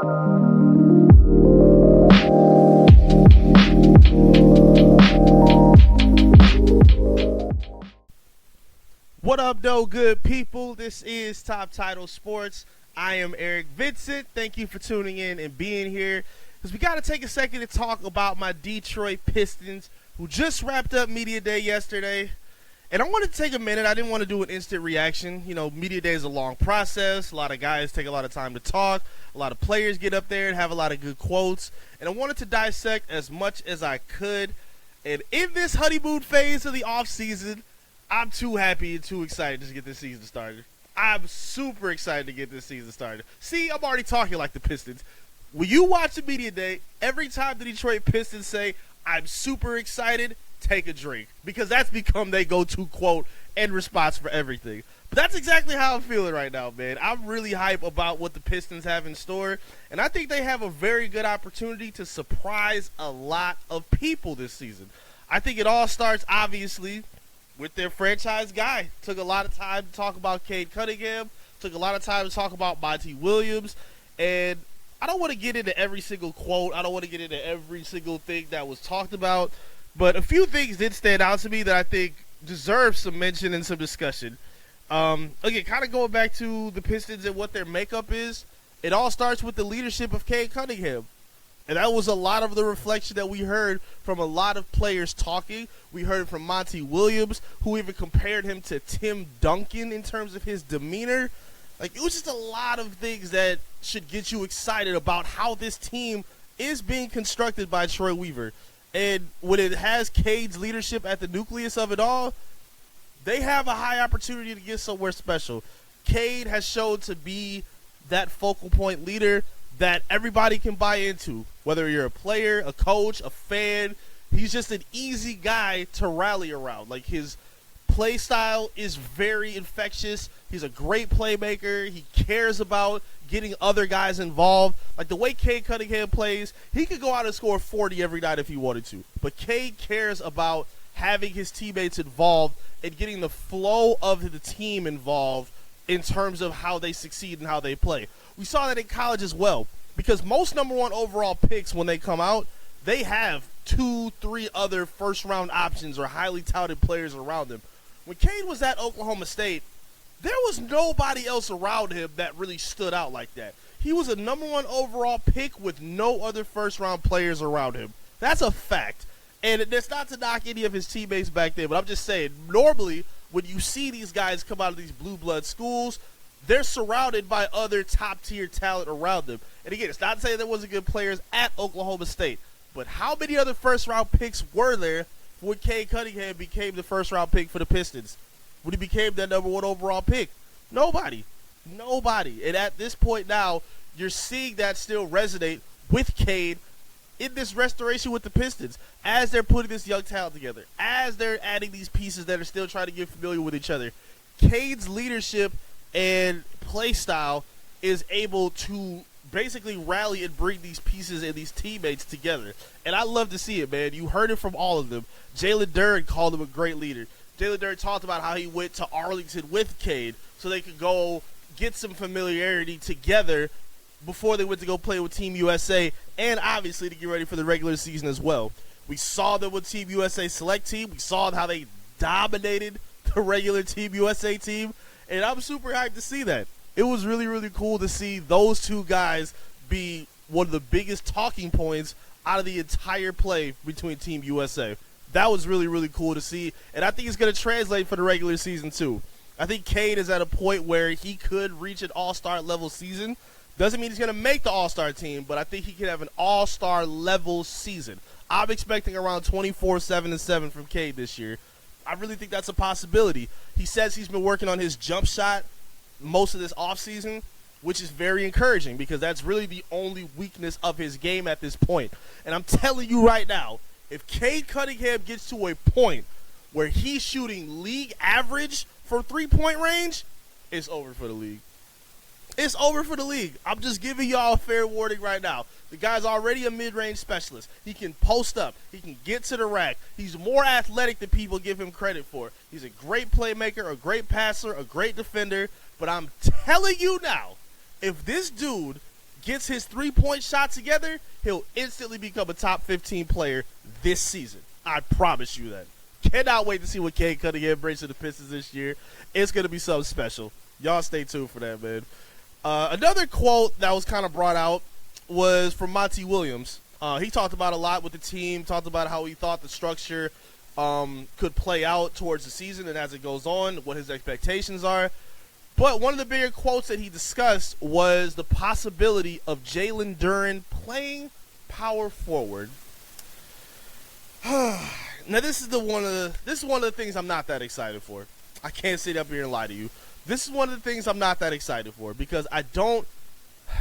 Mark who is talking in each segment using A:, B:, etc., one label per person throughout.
A: What up, though, good people? This is Top Title Sports. I am Eric Vincent. Thank you for tuning in and being here, because we got to take a second to talk about my Detroit Pistons, who just wrapped up Media Day yesterday. And I wanted to take a minute. I didn't want to do an instant reaction. You know, Media Day is a long process. A lot of guys take a lot of time to talk. A lot of players get up there and have a lot of good quotes. And I wanted to dissect as much as I could. And in this honeymoon phase of the offseason, I'm too happy and too excited to get this season started. I'm super excited to get this season started. See, I'm already talking like the Pistons. When you watch the Media Day, every time the Detroit Pistons say, I'm super excited, take a drink. Because that's become their go-to quote and response for everything. But that's exactly how I'm feeling right now, man. I'm really hype about what the Pistons have in store. And I think they have a very good opportunity to surprise a lot of people this season. I think it all starts, obviously, with their franchise guy. Took a lot of time to talk about Cade Cunningham. Took a lot of time to talk about Monty Williams. And I don't want to get into every single quote. I don't want to get into every single thing that was talked about. But a few things did stand out to me that I think deserve some mention and some discussion. Again, kind of going back to the Pistons and what their makeup is, it all starts with the leadership of Cade Cunningham. And that was a lot of the reflection that we heard from a lot of players talking. We heard from Monty Williams, who even compared him to Tim Duncan in terms of his demeanor. Like, it was just a lot of things that should get you excited about how this team is being constructed by Troy Weaver. And when it has Cade's leadership at the nucleus of it all, they have a high opportunity to get somewhere special. Cade has shown to be that focal point leader that everybody can buy into, whether you're a player, a coach, a fan. He's just an easy guy to rally around. Like, his play style is very infectious. He's a great playmaker. He cares about getting other guys involved. Like, the way Cade Cunningham plays, he could go out and score 40 every night if he wanted to. But Cade cares about having his teammates involved and getting the flow of the team involved in terms of how they succeed and how they play. We saw that in college as well, because most number one overall picks, when they come out, they have 2-3 other first-round options or highly touted players around them. When Cade was at Oklahoma State, there was nobody else around him that really stood out like that. He was a number one overall pick with no other first-round players around him. That's a fact. And it's not to knock any of his teammates back there, but I'm just saying, normally, when you see these guys come out of these blue blood schools, they're surrounded by other top-tier talent around them. And again, it's not to say there wasn't good players at Oklahoma State, but how many other first-round picks were there when Cade Cunningham became the first-round pick for the Pistons? When he became that number one overall pick? Nobody. And at this point now, you're seeing that still resonate with Cade in this restoration with the Pistons, as they're putting this young talent together, as they're adding these pieces that are still trying to get familiar with each other. Cade's leadership and play style is able to basically rally and bring these pieces and these teammates together. And I love to see it, man. You heard it from all of them. Jalen Duren called him a great leader. Jalen Duren talked about how he went to Arlington with Cade so they could go get some familiarity together before they went to go play with Team USA, and obviously to get ready for the regular season as well. We saw them with Team USA select team. We saw how they dominated the regular Team USA team, and I'm super hyped to see that. It was really, really cool to see those two guys be one of the biggest talking points out of the entire play between Team USA. That was really, really cool to see, and I think it's going to translate for the regular season too. I think Cade is at a point where he could reach an all-star level season. Doesn't mean he's going to make the all-star team, but I think he can have an all-star level season. I'm expecting around 24-7-7 from Cade this year. I really think that's a possibility. He says he's been working on his jump shot most of this offseason, which is very encouraging because that's really the only weakness of his game at this point. And I'm telling you right now, if Cade Cunningham gets to a point where he's shooting league average for three-point range, it's over for the league. It's over for the league. I'm just giving y'all a fair warning right now. The guy's already a mid-range specialist. He can post up. He can get to the rack. He's more athletic than people give him credit for. He's a great playmaker, a great passer, a great defender. But I'm telling you now, if this dude gets his three-point shot together, he'll instantly become a top 15 player this season. I promise you that. Cannot wait to see what Cade Cunningham brings to the Pistons this year. It's going to be something special. Y'all stay tuned for that, man. Another quote that was kind of brought out was from Monty Williams. He talked about a lot with the team, talked about how he thought the structure could play out towards the season and as it goes on, what his expectations are. But one of the bigger quotes that he discussed was the possibility of Jalen Duren playing power forward. Now this is one of the things I'm not that excited for. I can't sit up here and lie to you. This is one of the things I'm not that excited for because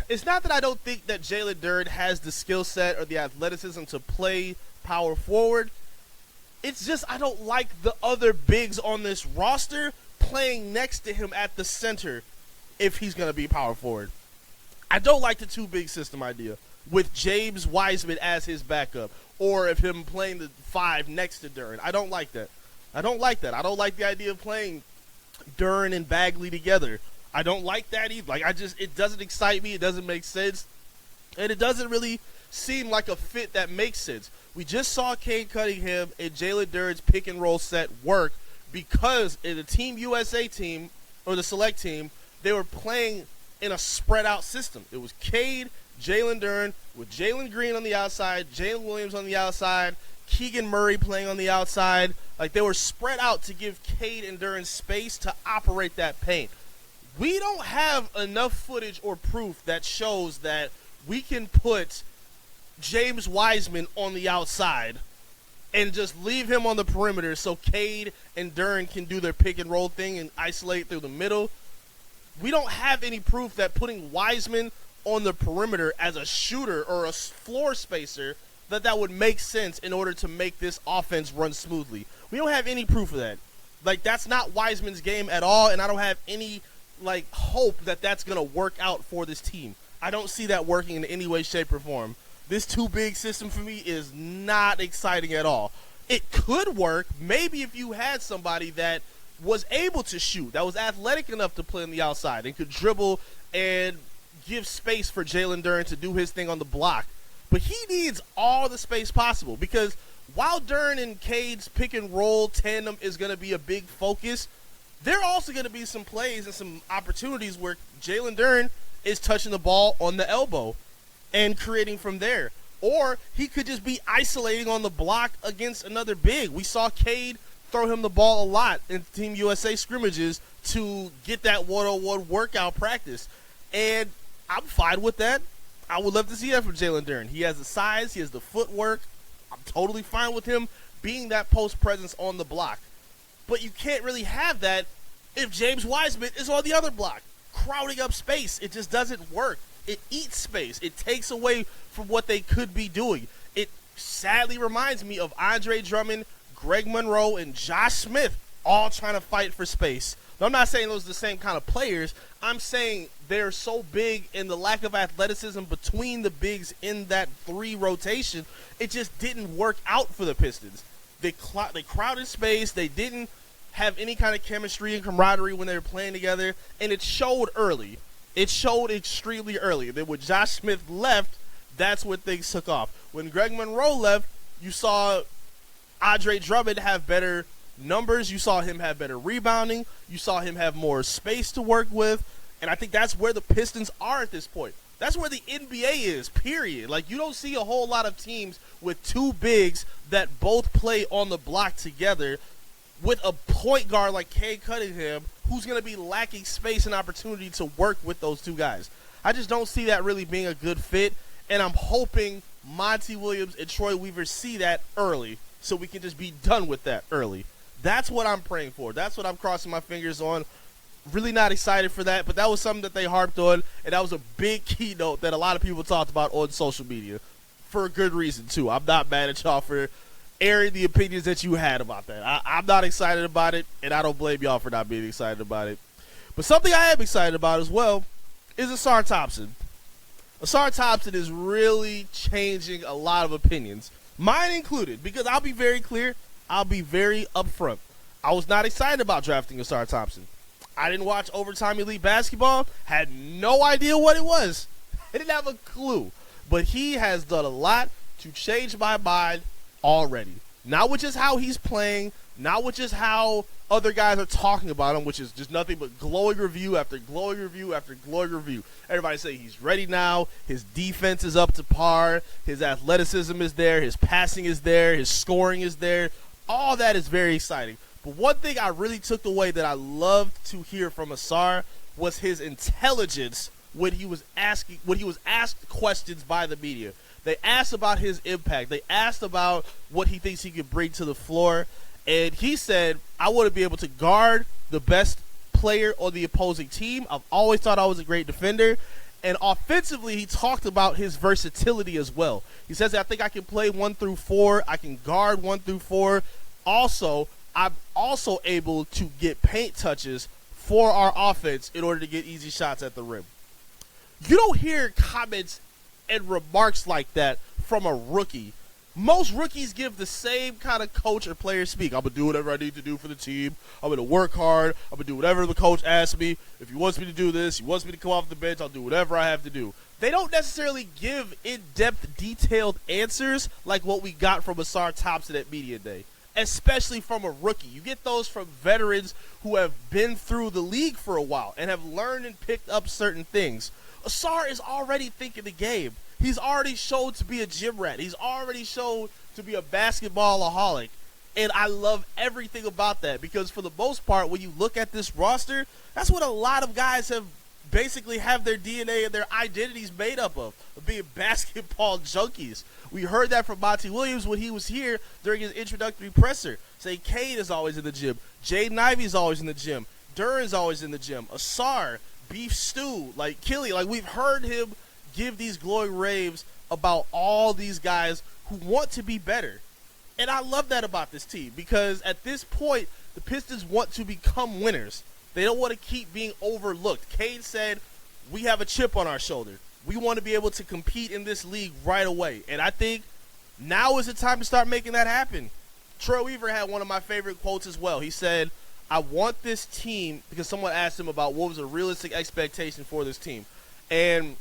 A: it's not that I don't think that Jalen Duren has the skill set or the athleticism to play power forward. It's just I don't like the other bigs on this roster playing next to him at the center if he's going to be power forward. I don't like the two big system idea with James Wiseman as his backup or if him playing the five next to Duren. I don't like that. I don't like the idea of playing Duren and Bagley together. I don't like that either. It doesn't excite me. It doesn't make sense. And it doesn't really seem like a fit that makes sense. We just saw Cade Cunningham and Jalen Duren's pick and roll set work because in the Team USA team or the select team, they were playing in a spread out system. It was Cade, Jalen Duren with Jalen Green on the outside, Jalen Williams on the outside, Keegan Murray playing on the outside. Like they were spread out to give Cade and Duren space to operate that paint. We don't have enough footage or proof that shows that we can put James Wiseman on the outside and just leave him on the perimeter so Cade and Duren can do their pick and roll thing and isolate through the middle. We don't have any proof that putting Wiseman on the perimeter as a shooter or a floor spacer that would make sense in order to make this offense run smoothly. We don't have any proof of that. Like, that's not Wiseman's game at all, and I don't have any hope that that's going to work out for this team. I don't see that working in any way, shape, or form. This two big system for me is not exciting at all. It could work maybe if you had somebody that was able to shoot, that was athletic enough to play on the outside and could dribble and give space for Jalen Duren to do his thing on the block. But he needs all the space possible because while Duren and Cade's pick and roll tandem is going to be a big focus, there are also going to be some plays and some opportunities where Jalen Duren is touching the ball on the elbow and creating from there. Or he could just be isolating on the block against another big. We saw Cade throw him the ball a lot in Team USA scrimmages to get that one-on-one workout practice. And I'm fine with that. I would love to see that from Jalen Duren. He has the size. He has the footwork. I'm totally fine with him being that post presence on the block. But you can't really have that if James Wiseman is on the other block, crowding up space. It just doesn't work. It eats space. It takes away from what they could be doing. It sadly reminds me of Andre Drummond, Greg Monroe, and Josh Smith all trying to fight for space. Now, I'm not saying those are the same kind of players. I'm saying they're so big and the lack of athleticism between the bigs in that three rotation, it just didn't work out for the Pistons. They crowded space. They didn't have any kind of chemistry and camaraderie when they were playing together, and it showed early. It showed extremely early. Then when Josh Smith left, that's when things took off. When Greg Monroe left, you saw Andre Drummond have better numbers. You saw him have better rebounding. You saw him have more space to work with. And I think that's where the Pistons are at this point. That's where the NBA is, period. Like, you don't see a whole lot of teams with two bigs that both play on the block together with a point guard like Cade Cunningham who's going to be lacking space and opportunity to work with those two guys. I just don't see that really being a good fit, and I'm hoping Monty Williams and Troy Weaver see that early so we can just be done with that early. That's what I'm praying for. That's what I'm crossing my fingers on. Really not excited for that, but that was something that they harped on, and that was a big keynote that a lot of people talked about on social media for a good reason, too. I'm not mad at y'all for airing the opinions that you had about that. I'm not excited about it, and I don't blame y'all for not being excited about it. But something I am excited about as well is Ausar Thompson. Ausar Thompson is really changing a lot of opinions, mine included, because I'll be very clear, I'll be very upfront. I was not excited about drafting Ausar Thompson. I didn't watch Overtime Elite Basketball, had no idea what it was. didn't have a clue. But he has done a lot to change my mind already. Not with just how he's playing, not with just how other guys are talking about him, which is just nothing but glowing review after glowing review after glowing review. Everybody say he's ready now, his defense is up to par, his athleticism is there, his passing is there, his scoring is there. All that is very exciting. But one thing I really took away that I loved to hear from Ausar was his intelligence when he was asked questions by the media. They asked about his impact. They asked about what he thinks he could bring to the floor. And he said, I want to be able to guard the best player on the opposing team. I've always thought I was a great defender. And offensively, he talked about his versatility as well. He says, I think I can play 1 through 4. I can guard 1 through 4. Also, I'm also able to get paint touches for our offense in order to get easy shots at the rim. You don't hear comments and remarks like that from a rookie. Most rookies give the same kind of coach or player speak. I'm going to do whatever I need to do for the team. I'm going to work hard. I'm going to do whatever the coach asks me. If he wants me to do this, he wants me to come off the bench, I'll do whatever I have to do. They don't necessarily give in-depth, detailed answers like what we got from Ausar Thompson at Media Day, especially from a rookie. You get those from veterans who have been through the league for a while and have learned and picked up certain things. Ausar is already thinking the game. He's already showed to be a gym rat. He's already showed to be a basketball-aholic. And I love everything about that because for the most part, when you look at this roster, that's what a lot of guys have basically have their DNA and their identities made up of being basketball junkies. We heard that from Monty Williams when he was here during his introductory presser. Say Cade is always in the gym. Jaden Ivey is always in the gym. Duran's always in the gym. Ausar, Beef Stew, like Killy. Like we've heard him give these glowing raves about all these guys who want to be better. And I love that about this team because at this point, the Pistons want to become winners. They don't want to keep being overlooked. Cade said, we have a chip on our shoulder. We want to be able to compete in this league right away. And I think now is the time to start making that happen. Troy Weaver had one of my favorite quotes as well. He said, I want this team, because someone asked him about what was a realistic expectation for this team. And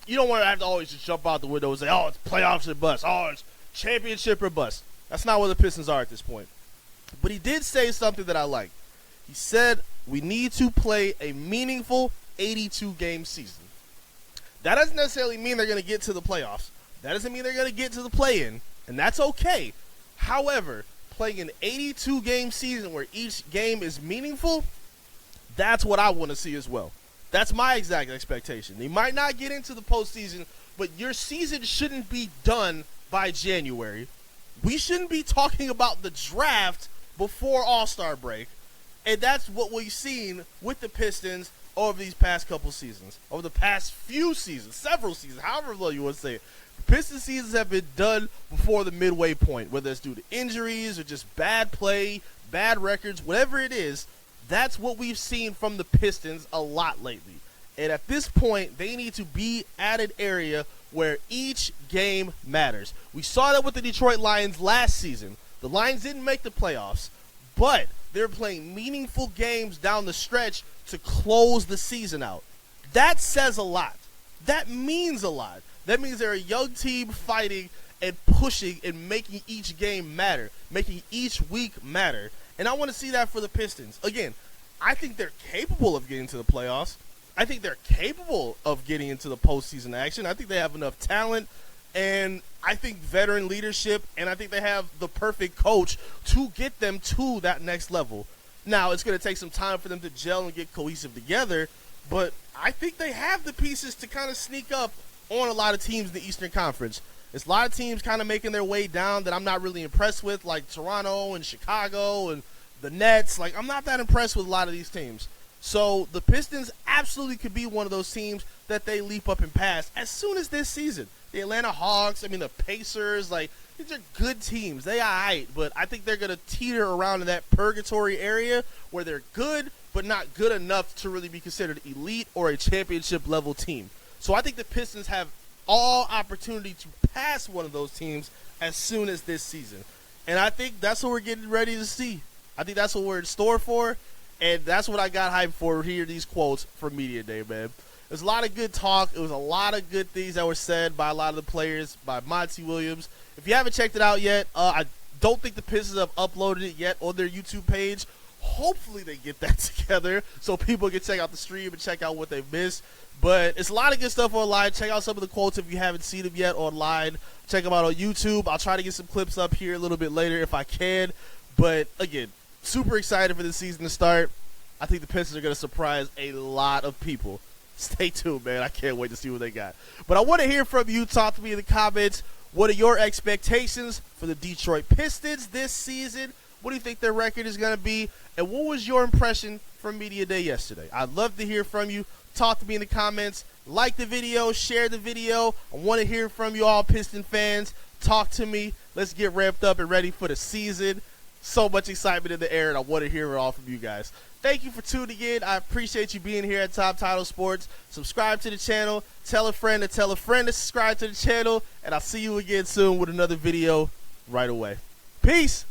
A: you don't want to have to always just jump out the window and say, oh, it's playoffs or bust. Oh, it's championship or bust. That's not where the Pistons are at this point. But he did say something that I like. He said, we need to play a meaningful 82-game season. That doesn't necessarily mean they're going to get to the playoffs. That doesn't mean they're going to get to the play-in, and that's okay. However, playing an 82-game season where each game is meaningful, that's what I want to see as well. That's my exact expectation. They might not get into the postseason, but your season shouldn't be done by January. We shouldn't be talking about the draft before All-Star break. And that's what we've seen with the Pistons over these past couple seasons. Over the past few seasons, several seasons, however long you want to say it. The Pistons seasons have been done before the midway point, whether it's due to injuries or just bad play, bad records, whatever it is. That's what we've seen from the Pistons a lot lately. And at this point, they need to be at an area where each game matters. We saw that with the Detroit Lions last season. The Lions didn't make the playoffs, but they're playing meaningful games down the stretch to close the season out. That says a lot. That means a lot. That means they're a young team fighting and pushing and making each game matter, making each week matter. And I want to see that for the Pistons. Again, I think they're capable of getting to the playoffs. I think they're capable of getting into the postseason action. I think they have enough talent, and I think veteran leadership, and I think they have the perfect coach to get them to that next level. Now, it's going to take some time for them to gel and get cohesive together, but I think they have the pieces to kind of sneak up on a lot of teams in the Eastern Conference. There's a lot of teams kind of making their way down that I'm not really impressed with, like Toronto and Chicago and the Nets. Like, I'm not that impressed with a lot of these teams. So the Pistons absolutely could be one of those teams that they leap up and pass as soon as this season. The Atlanta Hawks, the Pacers, like, these are good teams. They are right, but I think they're going to teeter around in that purgatory area where they're good, but not good enough to really be considered elite or a championship level team. So I think the Pistons have all opportunity to pass one of those teams as soon as this season. And I think that's what we're getting ready to see. I think that's what we're in store for, and that's what I got hyped for here, these quotes from Media Day, man. There's a lot of good talk. It was a lot of good things that were said by a lot of the players, by Monty Williams. If you haven't checked it out yet, I don't think the Pistons have uploaded it yet on their YouTube page. Hopefully they get that together so people can check out the stream and check out what they missed. But it's a lot of good stuff online. Check out some of the quotes if you haven't seen them yet online. Check them out on YouTube. I'll try to get some clips up here a little bit later if I can. But, again, super excited for the season to start. I think the Pistons are going to surprise a lot of people. Stay tuned, man. I can't wait to see what they got. But I want to hear from you. Talk to me in the comments. What are your expectations for the Detroit Pistons this season? What do you think their record is going to be? And what was your impression from Media Day yesterday? I'd love to hear from you. Talk to me in the comments. Like the video. Share the video. I want to hear from you all, Piston fans. Talk to me. Let's get ramped up and ready for the season. So much excitement in the air, and I want to hear it all from you guys. Thank you for tuning in. I appreciate you being here at Top Title Sports. Subscribe to the channel. Tell a friend to subscribe to the channel. And I'll see you again soon with another video right away. Peace.